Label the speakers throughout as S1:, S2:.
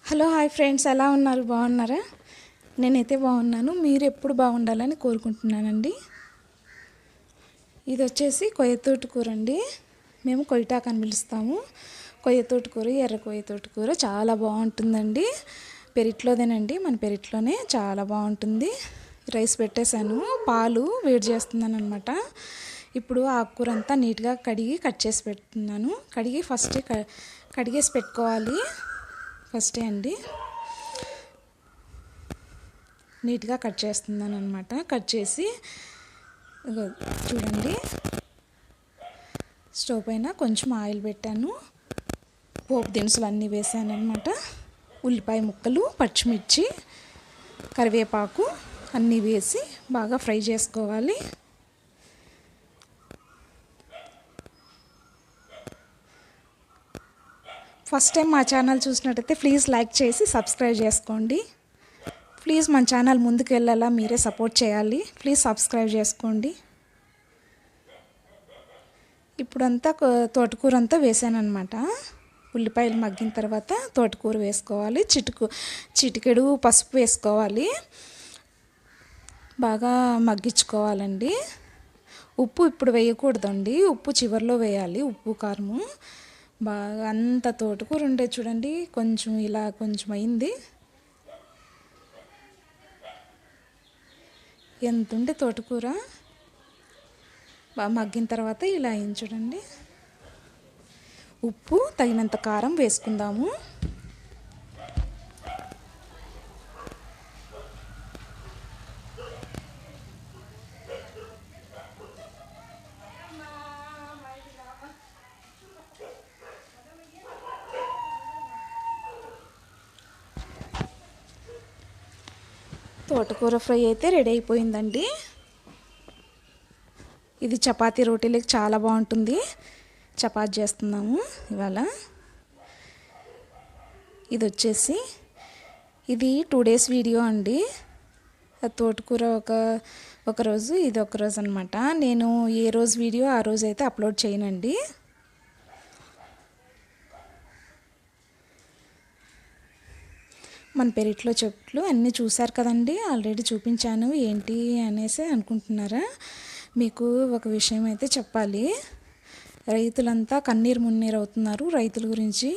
S1: Hello hi friends, ఎలా ఉన్నారు? బాగున్నారా? నేనైతే బాగున్నాను. మీరు ఎప్పుడు బాగుండాలని కోరుకుంటున్నానండి. ఇది వచ్చేసి కొయ్యతోటి కూర అండి. మేము కొయ్యటాకు అని పిలుస్తాము. కొయ్యతోటి కూర, ఎర్ర కొయ్యతోటి కూర చాలా బాగుంటుందండి. పెరిట్లోదేనండి, మన పెరిట్లోనే చాలా బాగుంటుంది. రైస్ పెట్టేశాను, పాలు వేడి చేస్తున్నాను అనమాట. ఇప్పుడు ఆకుకూర అంతా నీట్గా కడిగి కట్ చేసి పెడుతున్నాను. ఫస్ట్ కడిగేసి పెట్టుకోవాలి ఫస్టే అండి. నీట్గా కట్ చేస్తున్నాను అనమాట. కట్ చేసి చూడండి, స్టవ్ పైన కొంచెం ఆయిల్ పెట్టాను. పోపు దినుసులు అన్నీ వేసాను అనమాట. ఉల్లిపాయ ముక్కలు, పచ్చిమిర్చి, కరివేపాకు అన్నీ వేసి బాగా ఫ్రై చేసుకోవాలి. ఫస్ట్ టైం మా ఛానల్ చూసినట్టయితే ప్లీజ్ లైక్ చేసి సబ్స్క్రైబ్ చేసుకోండి. ప్లీజ్ మన ఛానల్ ముందుకు వెళ్ళాలా, మీరే సపోర్ట్ చేయాలి. ప్లీజ్ సబ్స్క్రైబ్ చేసుకోండి. ఇప్పుడంతా తోటకూర అంతా వేసాను అనమాట. ఉల్లిపాయలు మగ్గిన తర్వాత తోటకూర వేసుకోవాలి. చిటికెడు పసుపు వేసుకోవాలి. బాగా మగ్గించుకోవాలండి. ఉప్పు ఇప్పుడు వేయకూడదండి, ఉప్పు చివరిలో వేయాలి. ఉప్పు కారము బాగా అంత తోటకూర ఉండే చూడండి, కొంచెం ఇలా కొంచెం అయింది. ఎంత ఉండే తోటకూర బాగా మగ్గిన తర్వాత ఇలా అయింది చూడండి. ఉప్పు తగినంత కారం వేసుకుందాము. తోటకూర ఫ్రై అయితే రెడీ అయిపోయిందండి. ఇది చపాతీ రోటీలకు చాలా బాగుంటుంది. చపాతీ చేస్తున్నాము ఇవాళ. ఇది వచ్చేసి ఇది 2 days వీడియో అండి. తోటకూర ఒక రోజు, ఇది ఒక రోజు అనమాట. నేను ఏ రోజు వీడియో ఆ రోజు అయితే అప్లోడ్ చేయనండి. మన పెరట్లో చెట్లు అన్నీ చూశారు కదండి, ఆల్రెడీ చూపించాను. ఏంటి అనేసి అనుకుంటున్నారా? మీకు ఒక విషయం అయితే చెప్పాలి. రైతులంతా కన్నీరు మున్నీరు అవుతున్నారు రైతుల గురించి.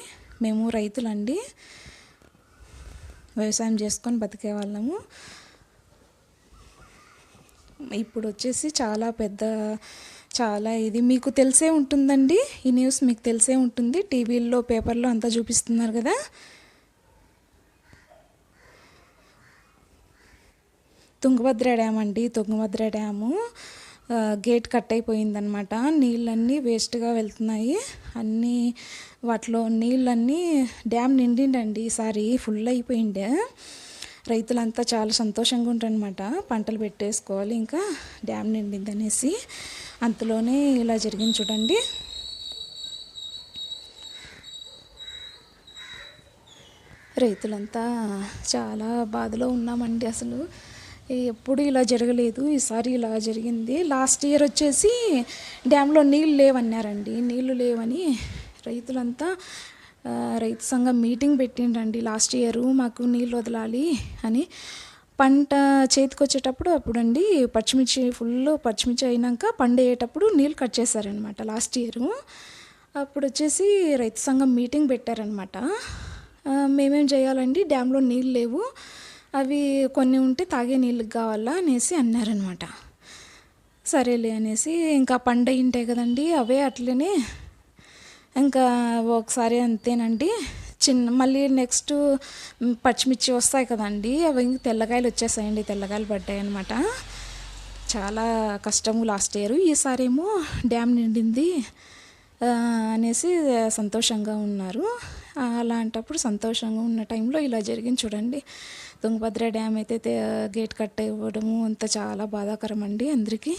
S1: మేము రైతులండి, వ్యవసాయం చేసుకొని బతికే వాళ్ళము. ఇప్పుడు వచ్చేసి చాలా ఇది మీకు తెలిసే ఉంటుందండి. ఈ న్యూస్ మీకు తెలిసే ఉంటుంది. టీవీల్లో, పేపర్లో అంతా చూపిస్తున్నారు కదా. తుంగభద్ర డ్యామ్ అండి. తుంగభద్ర డ్యాము గేట్ కట్ అయిపోయిందనమాట. నీళ్ళన్నీ వేస్ట్గా వెళ్తున్నాయి. అన్నీ వాటిలో నీళ్ళన్నీ డ్యామ్ నిండిండండి. ఈసారి ఫుల్ అయిపోయిండే. రైతులంతా చాలా సంతోషంగా ఉంటారనమాట. పంటలు పెట్టేసుకోవాలి, ఇంకా డ్యామ్ నిండింది అనేసి. అంతలోనే ఇలా జరిగింది చూడండి. రైతులంతా చాలా బాధలో ఉన్నామండి. అసలు ఎప్పుడు ఇలా జరగలేదు, ఈసారి ఇలా జరిగింది. లాస్ట్ ఇయర్ వచ్చేసి డ్యాంలో నీళ్ళు లేవన్నారండి. నీళ్ళు లేవని రైతులంతా రైతు సంఘం మీటింగ్ పెట్టిండ్రండి లాస్ట్ ఇయర్. మాకు నీళ్ళు వదలాలి అని. పంట చేతికి వచ్చేటప్పుడు అప్పుడండి పచ్చిమిర్చి అయినాక పండేటప్పుడు నీళ్ళు కట్ చేశారనమాట లాస్ట్ ఇయర్. అప్పుడు వచ్చేసి రైతు సంఘం మీటింగ్ పెట్టారనమాట. మేమేం చేయాలండి, డ్యాంలో నీళ్ళు లేవు, అవి కొన్ని ఉంటే తాగే నీళ్ళకి కావాలా అనేసి అన్నారనమాట. సరేలే అనేసి ఇంకా పంట ఉంటాయి కదండి, అవే అట్లనే ఇంకా ఒకసారి అంతేనండి. మళ్ళీ నెక్స్ట్ పచ్చిమిర్చి వస్తాయి కదండి, అవి ఇంక తెల్లకాయలు వచ్చేసాయండి. తెల్లకాయలు పడ్డాయి అనమాట. చాలా కష్టము లాస్ట్ ఇయర్. ఈసారేమో డ్యామ్ నిండింది అనేసి సంతోషంగా ఉన్నారు. అలాంటప్పుడు సంతోషంగా ఉన్న టైంలో ఇలా జరిగింది చూడండి. తుంగభద్ర డ్యామ్ అయితే గేట్ కట్ అవ్వడము అంత చాలా బాధాకరం అండి అందరికీ.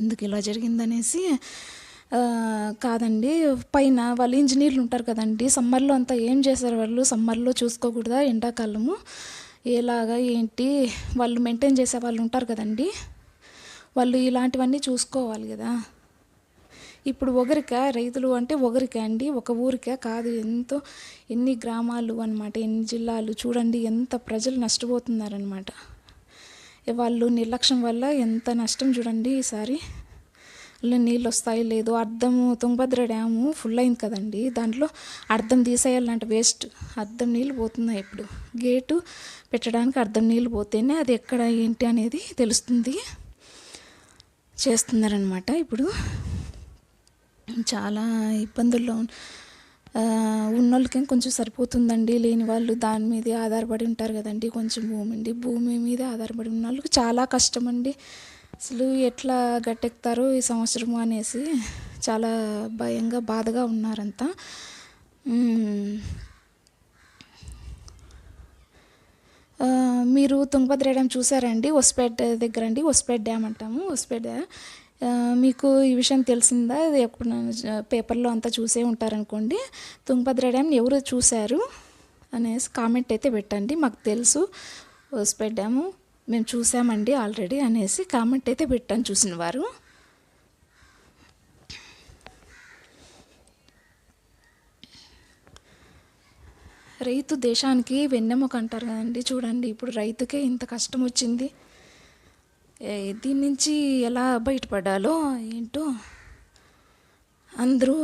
S1: ఎందుకు ఇలా జరిగిందనేసి కాదండి, పైన వాళ్ళు ఇంజనీర్లు ఉంటారు కదండి, సమ్మర్లో అంతా ఏం చేశారు వాళ్ళు? సమ్మర్లో చూసుకోకూడదా? ఎండాకాలము ఎలాగా ఏంటి వాళ్ళు మెయింటైన్ చేసే వాళ్ళు ఉంటారు కదండి, వాళ్ళు ఇలాంటివన్నీ చూసుకోవాలి కదా. ఇప్పుడు ఒకరికా రైతులు అంటే ఒకరికా అండి, ఒక ఊరికా కాదు, ఎన్ని గ్రామాలు అనమాట, ఎన్ని జిల్లాలు చూడండి, ఎంత ప్రజలు నష్టపోతున్నారనమాట. వాళ్ళు నిర్లక్ష్యం వల్ల ఎంత నష్టం చూడండి ఈసారి. నీళ్ళు వస్తాయో లేదో, తుంగభద్ర డ్యాము ఫుల్ అయింది కదండి, దాంట్లో అర్థం తీసేయాలంటే వేస్ట్. అర్థం నీళ్ళు పోతున్నాయి. ఇప్పుడు గేటు పెట్టడానికి అర్థం నీళ్ళు పోతేనే అది ఎక్కడ ఏంటి అనేది తెలుస్తుంది. చేస్తున్నారనమాట. ఇప్పుడు చాలా ఇబ్బందుల్లో ఉన్నోళ్ళకేం కొంచెం సరిపోతుందండి, లేని వాళ్ళు దాని మీదే ఆధారపడి ఉంటారు కదండి. కొంచెం భూమి మీద ఆధారపడి ఉన్న వాళ్ళకి చాలా కష్టం అండి. అసలు ఎట్లా గట్టెక్కుతారో ఈ సంవత్సరము అనేసి చాలా భయంగా బాధగా ఉన్నారంతా. మీరు తుంగభద్ర డ్యామ్ చూసారండి? హొస్పేట్ దగ్గర అండి, హొస్పేట్ డ్యామ్ అంటాము, హొస్పేట్. మీకు ఈ విషయం తెలిసిందా? అది ఎప్పుడు పేపర్లో అంతా చూసే ఉంటారనుకోండి. తుంగభద్ర డ్యామ్ ఎవరు చూశారు అనేసి కామెంట్ అయితే పెట్టండి. మాకు తెలుసు హొస్పేట్ డ్యాము మేము చూసామండి ఆల్రెడీ అనేసి కామెంట్ అయితే పెట్టాను చూసిన వారు. రైతు దేశానికి వెన్నెముక అంటారు కదండి. చూడండి ఇప్పుడు రైతుకే ఇంత కష్టం వచ్చింది. దీని నుంచి ఎలా బయటపడాలో ఏంటో అందరూ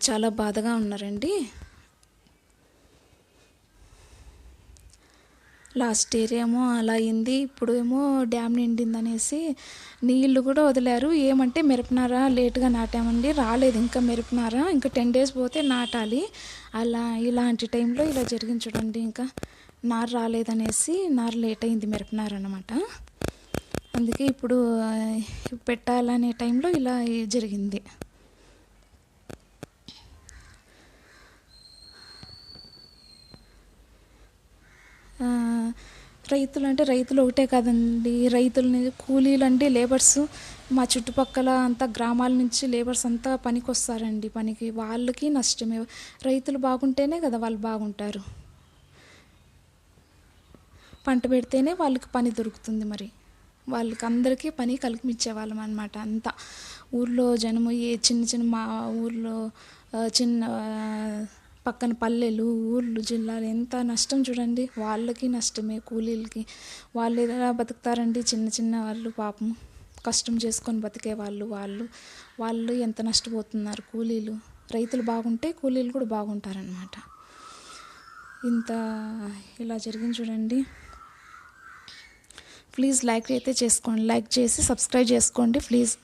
S1: చాలా బాధగా ఉన్నారండి. లాస్ట్ ఇయర్ ఏమో అలా అయింది, ఇప్పుడు ఏమో డ్యామ్ నిండిందనేసి నీళ్ళు కూడా వదిలారు. ఏమంటే మిరపనార లేటుగా నాటామండి, రాలేదు ఇంకా మిరపనార, ఇంకా 10 days పోతే నాటాలి. ఇలాంటి టైంలో ఇలా జరిగింది చూడండి. ఇంకా నారు రాలేదనేసి నారు లేట్ అయింది మిరపనార అన్నమాట. అందుకే ఇప్పుడు పెట్టాలనే టైంలో ఇలా జరిగింది. రైతులు ఒకటే కదండి, రైతులని కూలీలు లేబర్స్ మా చుట్టుపక్కల అంతా గ్రామాల నుంచి లేబర్స్ అంతా పనికి వస్తారండి. వాళ్ళకి నష్టమే. రైతులు బాగుంటేనే కదా వాళ్ళు బాగుంటారు. పంట పెడితేనే వాళ్ళకి పని దొరుకుతుంది. మరి వాళ్ళకి అందరికీ పని కల్పించేవాళ్ళం అనమాట. అంతా ఊర్లో జనము చిన్న మా ఊర్లో చిన్న పక్కన పల్లెలు, ఊర్లు, జిల్లాలు ఎంత నష్టం చూడండి. వాళ్ళకి నష్టమే, కూలీలకి. వాళ్ళు ఎలా బతుకుతారండి? చిన్న వాళ్ళు పాపం కష్టం చేసుకొని బతికే వాళ్ళు ఎంత నష్టపోతున్నారు. కూలీలు, రైతులు బాగుంటే కూలీలు కూడా బాగుంటారనమాట. ఇలా జరిగింది చూడండి. ప్లీజ్ లైక్ అయితే చేసుకోండి, లైక్ చేసి సబ్స్క్రైబ్ చేసుకోండి ప్లీజ్.